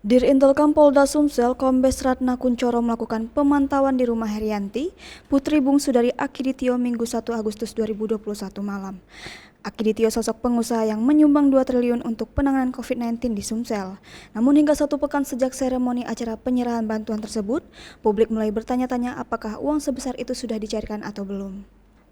Dirintelkam Polda Sumsel, Kombes Ratna Kuncoro melakukan pemantauan di rumah Herianti, putri bungsu dari Akiditio Minggu 1 Agustus 2021 malam. Akiditio sosok pengusaha yang menyumbang 2 triliun untuk penanganan COVID-19 di Sumsel. Namun hingga 1 pekan sejak seremoni acara penyerahan bantuan tersebut, publik mulai bertanya-tanya apakah uang sebesar itu sudah dicairkan atau belum.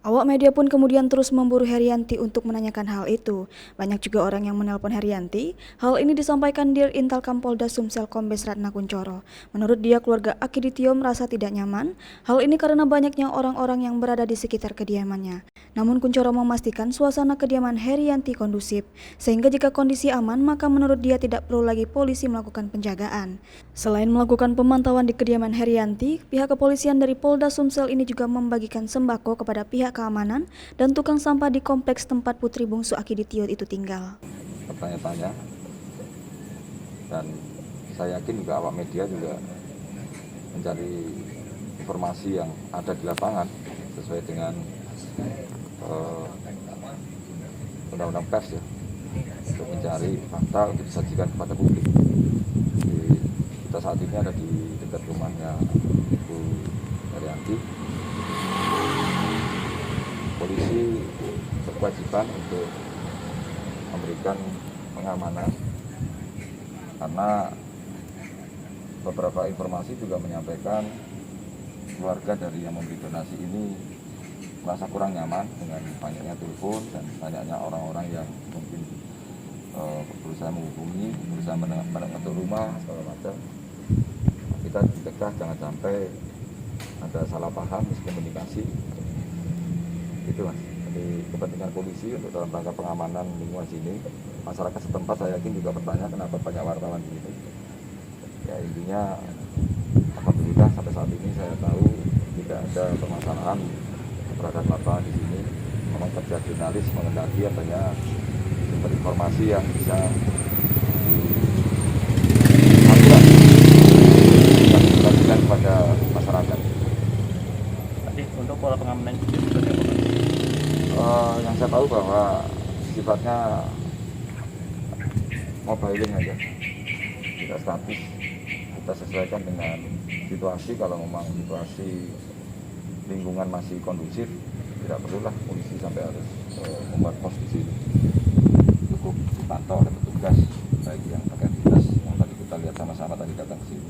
Awak media pun kemudian terus memburu Herianti untuk menanyakan hal itu. Banyak juga orang yang menelpon Herianti. Hal ini disampaikan Dirintelkam Polda Sumsel Kombes Ratna Kuncoro. Menurut dia, keluarga Akiditio merasa tidak nyaman. Hal ini karena banyaknya orang-orang yang berada di sekitar kediamannya. Namun Kuncoro memastikan suasana kediaman Herianti kondusif, sehingga jika kondisi aman maka menurut dia tidak perlu lagi polisi melakukan penjagaan. Selain melakukan pemantauan di kediaman Herianti, pihak kepolisian dari Polda Sumsel ini juga membagikan sembako kepada pihak keamanan dan tukang sampah di kompleks tempat putri bungsu Akiditio itu tinggal. Bertanya-tanya, dan saya yakin juga awak media juga mencari informasi yang ada di lapangan sesuai dengan undang-undang pers ya, untuk mencari fakta untuk disajikan kepada publik. Jadi, kita saat ini ada di dekat rumahnya Ibu Herianti. Polisi berkewajiban untuk memberikan pengamanan karena beberapa informasi juga menyampaikan keluarga dari yang memberi donasi ini merasa kurang nyaman dengan banyaknya telepon dan banyaknya orang-orang yang mungkin berusaha menghubungi, berusaha mengetuk rumah segala macam. Kita dicegah jangan sampai ada salah paham miskomunikasi. Itu mas, jadi kepentingan polisi untuk dalam rangka pengamanan lingkungan sini. Masyarakat setempat saya yakin juga bertanya kenapa banyak wartawan di sini. Ya intinya alhamdulillah sampai saat ini saya tahu tidak ada permasalahan keberadaan wartawan di sini. Memang kerja jurnalis mengendaki adanya sumber informasi yang bisa dibagikan kepada masyarakat. Tadi untuk pola pengamanan yang saya tahu bahwa sifatnya mobiling aja, tidak statis. Kita sesuaikan dengan situasi. Kalau memang situasi lingkungan masih kondusif, tidak perlulah polisi sampai harus membuat pos di sini. Cukup dipantau oleh petugas, baik yang pakai dinas yang tadi kita lihat sama-sama tadi datang ke sini.